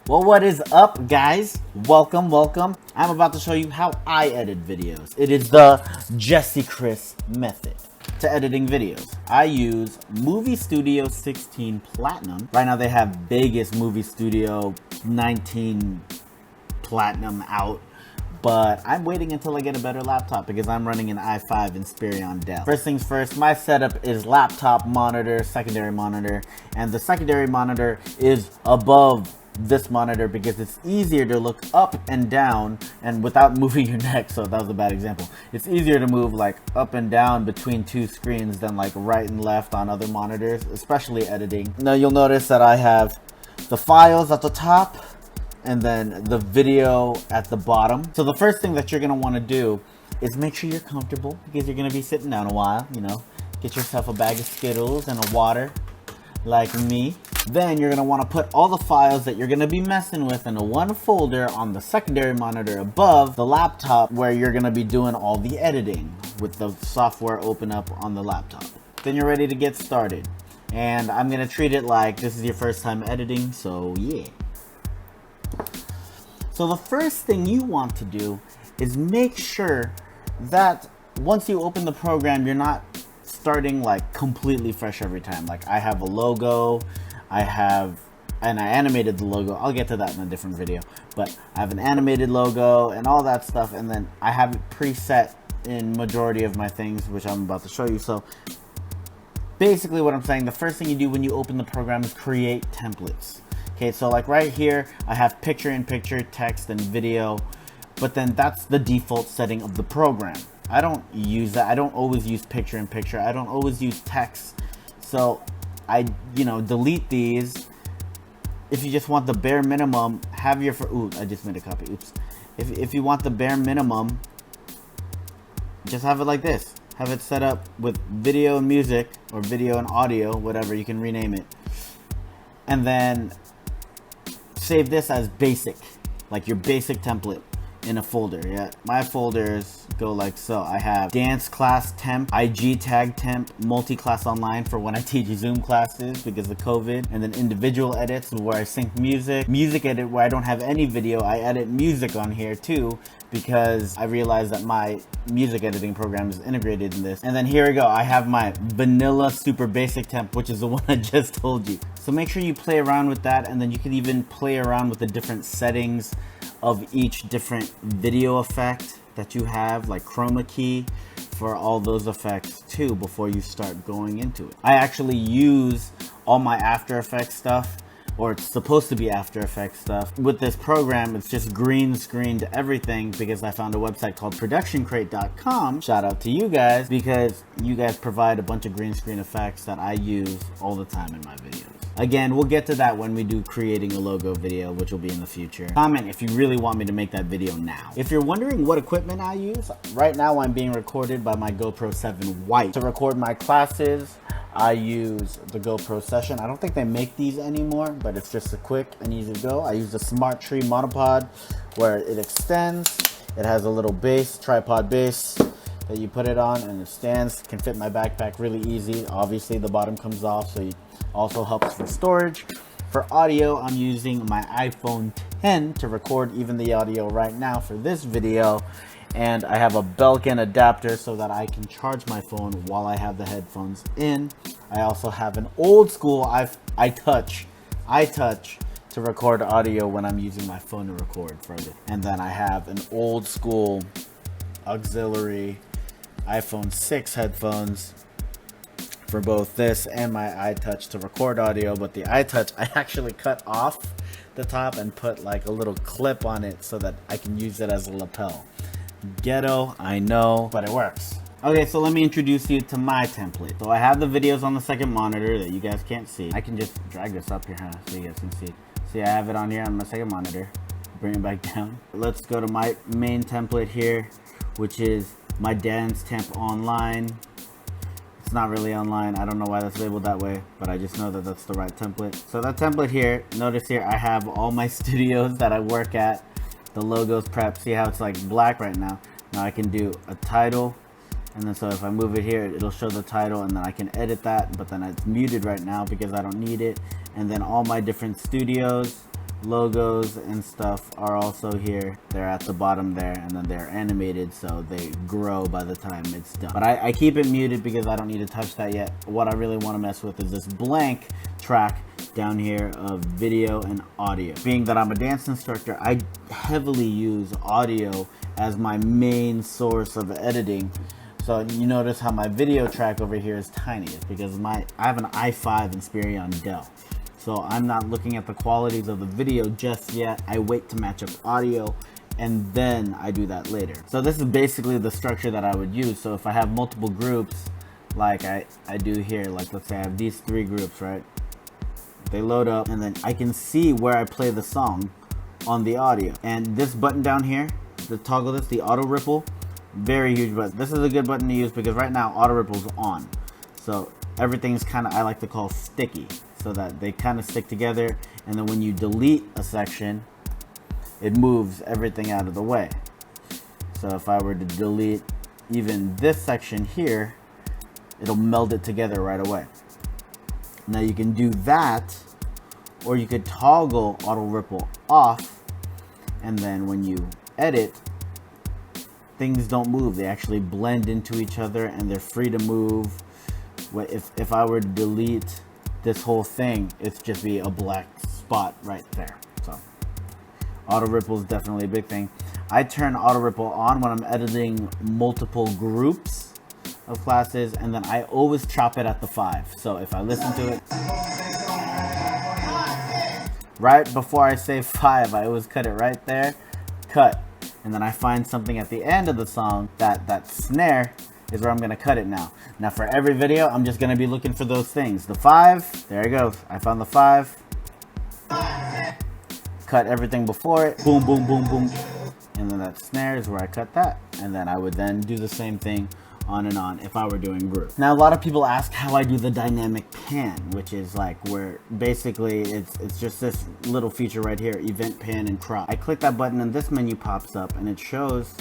Well, what is up, guys? Welcome. I'm about to show you how I edit videos. It is the Jesicris method to editing videos. I use Movie Studio 16 Platinum. Right now they have biggest Movie Studio 19 Platinum out, but I'm waiting until I get a better laptop because I'm running an i5 Inspiron Dell. First things first, my setup is laptop monitor, secondary monitor, and the secondary monitor is above this monitor because it's easier to look up and down and without moving your neck. So that was a bad example. It's easier to move like up and down between two screens than like right and left on other monitors, especially editing. Now you'll notice that I have the files at the top and then the video at the bottom. So the first thing that you're gonna wanna do is make sure you're comfortable because you're gonna be sitting down a while, you know. Get yourself a bag of Skittles and a water like me. Then you're gonna wanna put all the files that you're gonna be messing with in a one folder on the secondary monitor above the laptop where you're gonna be doing all the editing with the software open up on the laptop. Then you're ready to get started. And I'm gonna treat it like this is your first time editing, so yeah. So the first thing you want to do is make sure that once you open the program, you're not starting like completely fresh every time. Like I have a logo, and I animated the logo. I'll get to that in a different video, but I have an animated logo and all that stuff, and then I have it preset in majority of my things, which I'm about to show you. So basically what I'm saying, the first thing you do when you open the program is create templates. Okay, so like right here, I have picture-in-picture, text, and video, but then that's the default setting of the program. I don't use that. I don't always use picture-in-picture. I don't always use text. So I, delete these. If you just want the bare minimum, have your, ooh, I just made a copy, oops. If you want the bare minimum, just have it like this. Have it set up with video and music, or video and audio, whatever, you can rename it. And then save this as basic, like your basic template in a folder. Yeah, my folders go like so. I have dance class temp, IG tag temp, multi-class online for when I teach Zoom classes because of COVID, and then individual edits where I sync music edit where I don't have any video. I edit music on here too because I realized that my music editing program is integrated in this. And then here we go, I have my vanilla super basic temp, which is the one I just told you. So make sure you play around with that, and then you can even play around with the different settings of each different video effect that you have, like chroma key for all those effects too before you start going into it. I actually use all my After Effects stuff, or it's supposed to be After Effects stuff. With this program, it's just green screened everything because I found a website called productioncrate.com. Shout out to you guys because you guys provide a bunch of green screen effects that I use all the time in my videos. Again, we'll get to that when we do creating a logo video, which will be in the future. Comment if you really want me to make that video now. If you're wondering what equipment I use, right now I'm being recorded by my GoPro 7 White. To record my classes, I use the GoPro Session. I don't think they make these anymore, but it's just a quick and easy to go. I use the Smart Tree monopod where it extends. It has a little base, tripod base that you put it on, and it stands, can fit my backpack really easy. Obviously the bottom comes off, so it also helps for storage. For audio, I'm using my iPhone 10 to record even the audio right now for this video. And I have a Belkin adapter so that I can charge my phone while I have the headphones in. I also have an old school iTouch to record audio when I'm using my phone to record further. And then I have an old school auxiliary iPhone 6 headphones for both this and my iTouch to record audio. But the iTouch, I actually cut off the top and put like a little clip on it so that I can use it as a lapel. Ghetto, I know, but it works. Okay, so let me introduce you to my template. So I have the videos on the second monitor that you guys can't see. I can just drag this up here, so you guys can see. See, I have it on here on my second monitor. Bring it back down. Let's go to my main template here, which is my dance temp online. It's not really online. I don't know why that's labeled that way, but I just know that that's the right template. So that template here, notice here I have all my studios that I work at. The logos prep. See how it's like black right now? Now I can do a title, and then so if I move it here, it'll show the title, and then I can edit that, but then it's muted right now because I don't need it. And then all my different studios logos and stuff are also here. They're at the bottom there, and then they're animated, so they grow by the time it's done. But I keep it muted because I don't need to touch that yet. What I really want to mess with is this blank track down here of video and audio. Being that I'm a dance instructor, I heavily use audio as my main source of editing. So you notice how my video track over here is tiny. It's because I have an i5 Inspiron Dell. So I'm not looking at the qualities of the video just yet. I wait to match up audio, and then I do that later. So this is basically the structure that I would use. So if I have multiple groups, like I do here, like let's say I have these 3 groups, right? They load up, and then I can see where I play the song on the audio. And this button down here, the toggle this, the auto ripple, very huge button. This is a good button to use because right now auto ripple's on. So everything's kind of, I like to call sticky, so that they kind of stick together, and then when you delete a section, it moves everything out of the way. So if I were to delete even this section here, it'll meld it together right away. Now you can do that, or you could toggle auto ripple off, and then when you edit, things don't move. They actually blend into each other and they're free to move. If I were to delete this whole thing, it's just be a black spot right there. So auto ripple is definitely a big thing. I turn auto ripple on when I'm editing multiple groups of classes, and then I always chop it at the 5. So if I listen to it right before I say 5, I always cut it right there, cut, and then I find something at the end of the song, that snare is where I'm gonna cut it now. Now for every video, I'm just gonna be looking for those things. The 5, there it goes. I found the 5. Cut everything before it, boom, boom, boom, boom. And then that snare is where I cut that. And then I would then do the same thing on and on if I were doing group. Now a lot of people ask how I do the dynamic pan, which is like where basically it's just this little feature right here, event pan and crop. I click that button and this menu pops up and it shows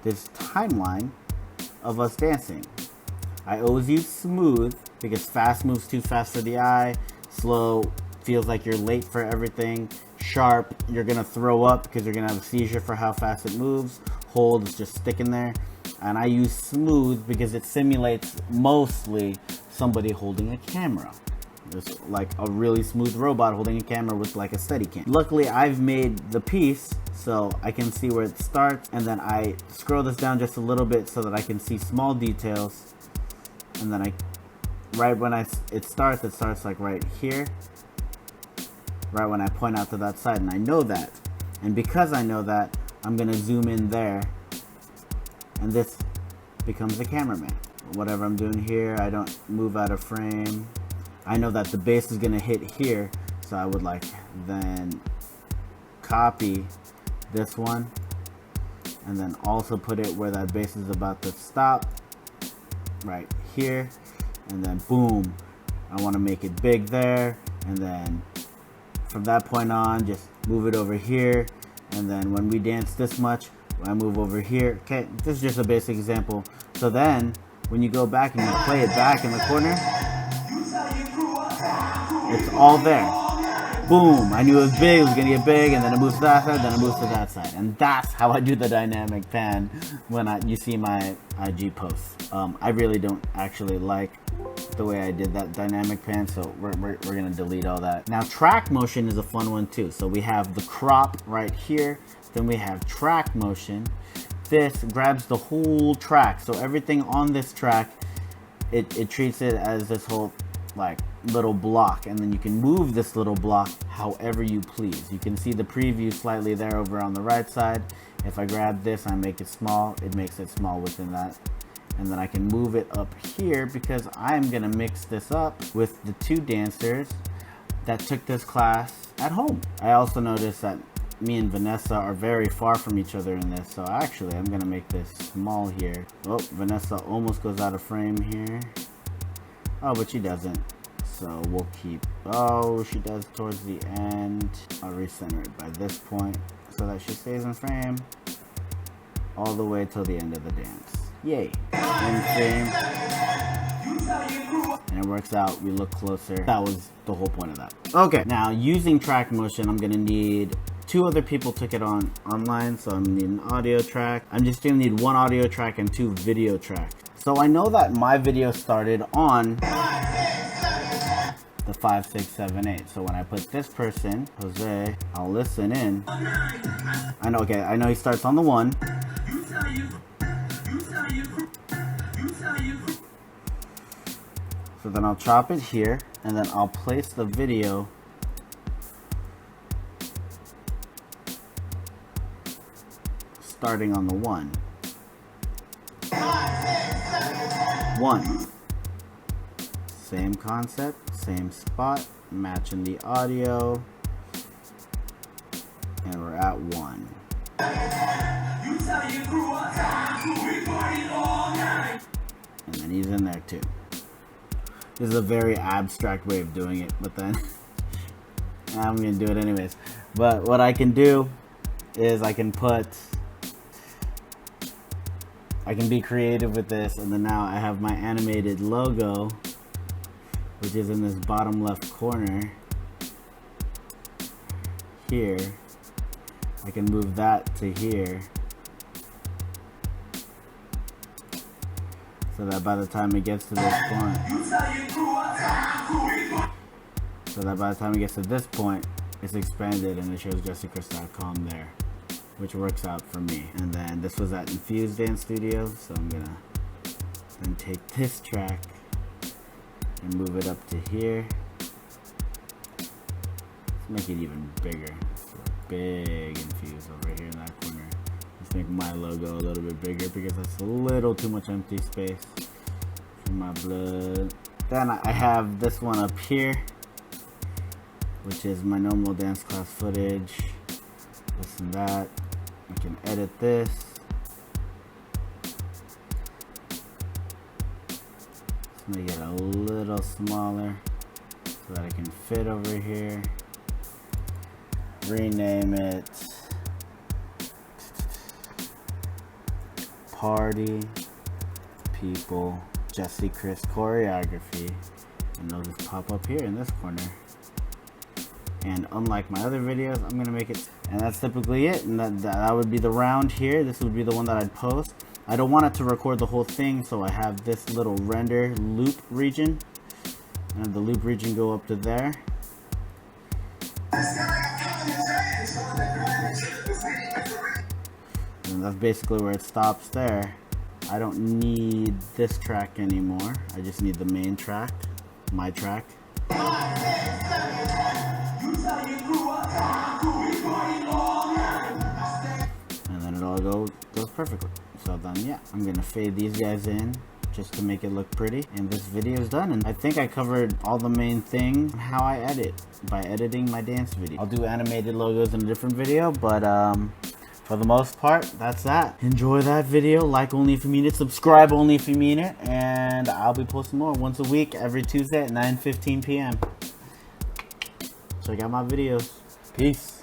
this timeline of us dancing. I always use smooth because fast moves too fast for the eye, slow feels like you're late for everything, sharp you're gonna throw up because you're gonna have a seizure for how fast it moves, hold is just sticking there. And I use smooth because it simulates mostly somebody holding a camera. It's like a really smooth robot holding a camera with like a Steadicam. Luckily, I've made the piece so I can see where it starts, and then I scroll this down just a little bit so that I can see small details. And then right when it starts like right here, right when I point out to that side, and I know that. And because I know that, I'm gonna zoom in there, and this becomes the cameraman. Whatever I'm doing here, I don't move out of frame. I know that the bass is gonna hit here, so I would like then copy this one and then also put it where that bass is about to stop, right here, and then boom, I want to make it big there, and then from that point on just move it over here, and then when we dance this much I move over here. Okay, this is just a basic example. So then when you go back and you play it back in the corner, it's all there. Boom, I knew it was big, it was gonna get big, and then it moves to that side, then it moves to that side. And that's how I do the dynamic pan when you see my IG posts. I really don't actually like the way I did that dynamic pan, so we're gonna delete all that. Now track motion is a fun one too. So we have the crop right here, then we have track motion. This grabs the whole track, so everything on this track, it treats it as this whole like little block, and then you can move this little block however you please. You can see the preview slightly there over on the right side. If I grab this, I make it small, it makes it small within that. And then I can move it up here because I'm gonna mix this up with the two dancers that took this class at home. I also noticed that me and Vanessa are very far from each other in this, so actually I'm gonna make this small here. Oh, Vanessa almost goes out of frame here. Oh, but she doesn't. So we'll keep, oh, she does towards the end. I'll recenter it by this point so that she stays in frame all the way till the end of the dance. Yay. In frame. And it works out, we look closer. That was the whole point of that. Okay, now using track motion, I'm gonna need 2 other people took it online, so I'm gonna need an audio track. I'm just gonna need 1 audio track and 2 video tracks. So I know that my video started on the 5, 6, 7, 8. So when I put this person, Jose, I'll listen in. I know he starts on the 1. So then I'll chop it here, and then I'll place the video starting on the 1. 1. Same concept, same spot, matching the audio, and we're at 1. And then he's in there too. This is a very abstract way of doing it, but then I'm gonna do it anyways. But what I can do is I can be creative with this, and then now I have my animated logo, which is in this bottom left corner here. I can move that to here, so that by the time it gets to this point, it's expanded and it shows Jesicris.com there, which works out for me. And then this was at Infused Dance Studio, so I'm gonna then take this track and move it up to here. Let's make it even bigger. So big Infused over here in that corner. Let's make my logo a little bit bigger because that's a little too much empty space for my blood. Then I have this one up here, which is my normal dance class footage. This and that. I can edit this. Let's make it a little smaller so that I can fit over here. Rename it Party People Jesicris Choreography, and it'll just pop up here in this corner. And unlike my other videos, I'm gonna make it, and that's typically it. And that would be the round here. This would be the one that I'd post. I don't want it to record the whole thing, so I have this little render loop region, and the loop region go up to there. And that's basically where it stops there. I don't need this track anymore. I just need the main track, my track. And then it all goes perfectly. So then yeah, I'm gonna fade these guys in just to make it look pretty, and this video is done. And I think I covered all the main things, how I edit by editing my dance video. I'll do animated logos in a different video, but for the most part, that's that. Enjoy that video, like only if you mean it, subscribe only if you mean it, and I'll be posting more once a week, every Tuesday at 9:15 p.m. Check out my videos. Peace.